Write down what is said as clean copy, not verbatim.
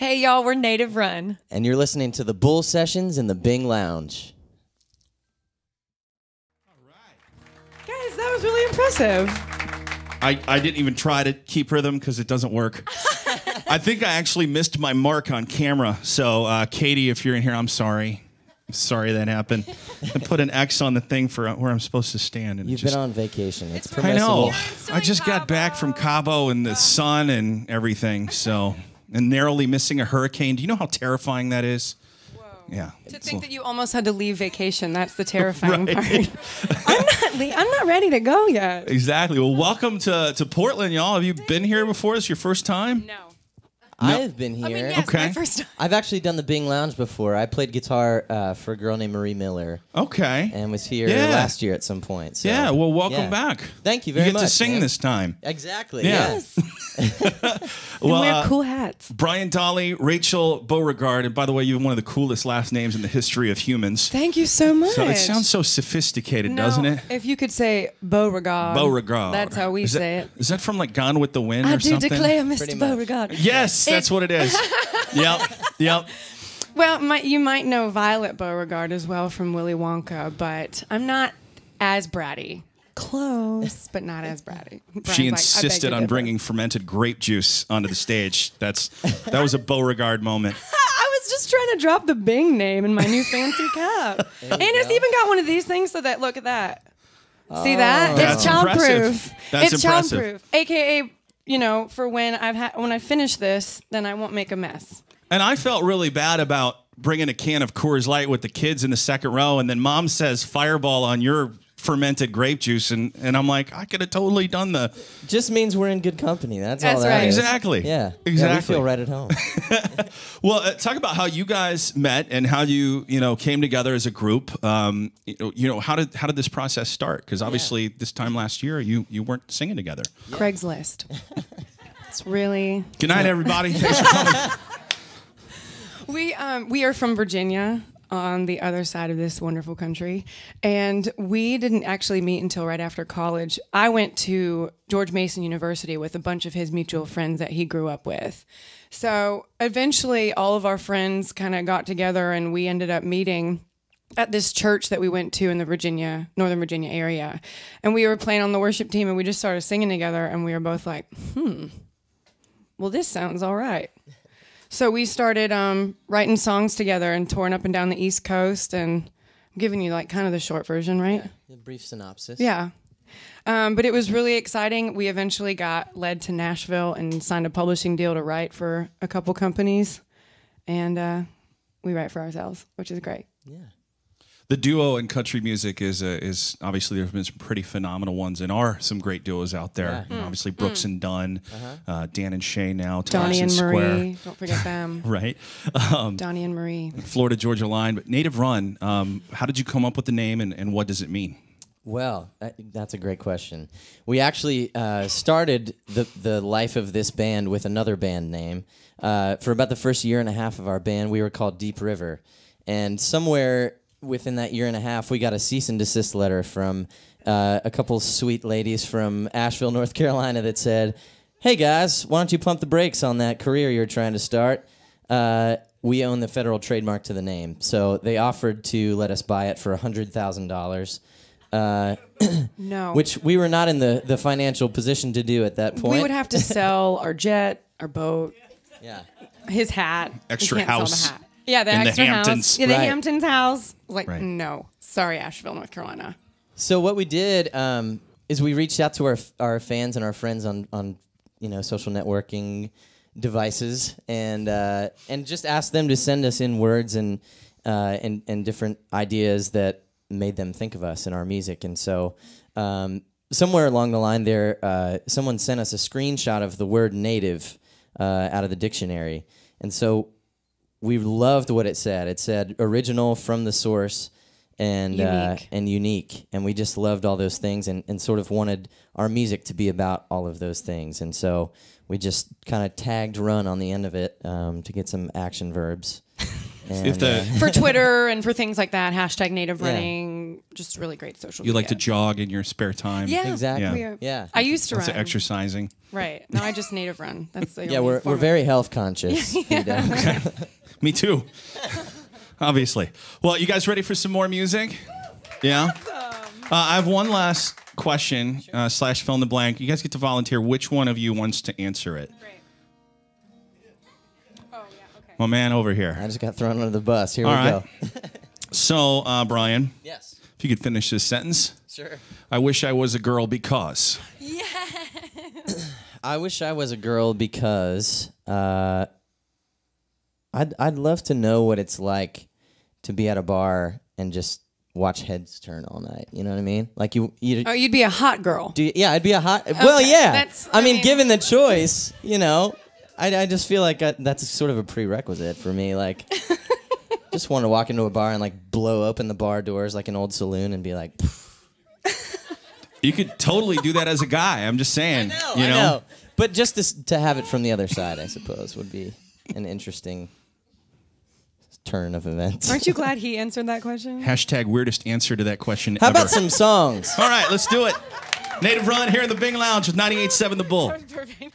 Hey, y'all, we're Native Run. And you're listening to the Bull Sessions in the Bing Lounge. Guys, that was really impressive. I didn't even try to keep rhythm because it doesn't work. I think I actually missed my mark on camera. So, Katie, if you're in here, I'm sorry. I'm sorry that happened. I put an X on the thing for where I'm supposed to stand. And You've been on vacation. It's I permissible. know. I just got back from Cabo and the sun and everything. So, and narrowly missing a hurricane. Do you know how terrifying that is? Whoa. Yeah. To think that you almost had to leave vacation, that's the terrifying Right. part. I'm not ready to go yet. Exactly. Well, welcome to Portland, y'all. Have you been here before? This your first time? No. I've been here. I mean, yes, Okay. my first time. I've actually done the Bing Lounge before. I played guitar for a girl named Marie Miller Okay. and was here Yeah. last year at some point. So, Yeah. Well, welcome yeah. back. Thank you very You much. get to sing man. this time. Exactly. Yeah. Yes. Well, And wear cool hats. Brian Dolly, Rachel Beauregard, and by the way, you have one of the coolest last names in the history of humans. Thank you so much. So it sounds so sophisticated, doesn't it? If you could say Beauregard. Beauregard. That's how we say it. Is that from like Gone with the Wind I or do something? declare, Pretty Mr. much. Beauregard. Yes, that's what it is. Yep. Well, you might know Violet Beauregard as well from Willy Wonka, but I'm not as bratty. Close, but not as bratty. Brian's She like, I beg insisted to on differ. bringing fermented grape juice onto the stage. That was a Beauregard moment. I was just trying to drop the Bing name in my new fancy cup. And it's even got one of these things so that, look at that. See that? That's It's childproof. impressive. That's It's impressive. childproof. AKA, for when when I finish this, then I won't make a mess. And I felt really bad about bringing a can of Coors Light with the kids in the second row, and then Mom says Fireball on your fermented grape juice, and I'm like, I could have totally done the... Just means we're in good company. That's all That's that right. is. Exactly. Yeah. Exactly. Yeah, we feel right at home. Well, talk about how you guys met and how you came together as a group. How did this process start? Because obviously this time last year you weren't singing together. Craigslist. It's really... Good night, everybody. Thanks for coming. We are from Virginia, on the other side of this wonderful country, and we didn't actually meet until right after college. I went to George Mason University with a bunch of his mutual friends that he grew up with. So eventually all of our friends kind of got together and we ended up meeting at this church that we went to in the Northern Virginia area. And we were playing on the worship team and we just started singing together and we were both like, well, this sounds all right. So we started writing songs together and touring up and down the East Coast, and I'm giving you like kind of the short version, right? A brief synopsis. Yeah. But it was really exciting. We eventually got led to Nashville and signed a publishing deal to write for a couple companies, and we write for ourselves, which is great. Yeah. The duo in country music is obviously there's been some pretty phenomenal ones, and are some great duos out there. Yeah. Obviously Brooks and Dunn, Dan and Shay now, Donnie Thompson and Square, Marie, don't forget them. right? Donnie and Marie. Florida Georgia Line, but Native Run. How did you come up with the name, and what does it mean? Well, that's a great question. We actually started the life of this band with another band name. For about the first year and a half of our band, we were called Deep River. And somewhere within that year and a half, we got a cease and desist letter from a couple sweet ladies from Asheville, North Carolina that said, hey guys, why don't you pump the brakes on that career you're trying to start? We own the federal trademark to the name. So they offered to let us buy it for $100,000. No. Which we were not in the financial position to do at that point. We would have to sell our jet, our boat, Yeah. his hat. Extra We can't house sell the hat. Yeah, the in the extra Hamptons. house. Yeah, the Right. Hamptons house. Like, Right. no. Sorry, Asheville, North Carolina. So what we did is we reached out to our fans and our friends on social networking devices and just asked them to send us in words and different ideas that made them think of us and our music. And so somewhere along the line there, someone sent us a screenshot of the word native out of the dictionary. And so we loved what it said. It said original, from the source, and unique. And we just loved all those things and sort of wanted our music to be about all of those things. And so we just kind of tagged run on the end of it to get some action verbs. And, If the For Twitter and for things like that, hashtag native Yeah. running, just really great social You media. like to jog in your spare time. Yeah, Exactly. we are- Yeah. I used to Lots run. of exercising. Right. No, I just native run. That's the Yeah, only we're form of- very health conscious. You know? Me too. Obviously. Well, you guys ready for some more music? Yeah. I have one last question / fill in the blank. You guys get to volunteer. Which one of you wants to answer it? Great. Oh, yeah, okay. My man over here. I just got thrown under the bus. Here All we right. go. So, Brian, Yes. if you could finish this sentence. Sure. I wish I was a girl because. I wish I was a girl because I'd love to know what it's like to be at a bar and just watch heads turn all night. You know what I mean? Like you Oh, you'd be a hot girl. yeah, I'd be a hot. Well, yeah. that's- I I mean, mean- given the choice, you know, I just feel like that's sort of a prerequisite for me. Like, just want to walk into a bar and like blow open the bar doors like an old saloon and be like, You could totally do that as a guy. I'm just saying. I know. But just to have it from the other side, I suppose, would be an interesting turn of events. Aren't you glad he answered that question? Hashtag weirdest answer to that question How ever. about some songs? All right, let's do it. Native Run here in the Bing Lounge with 98.7 The Bull. Perfect.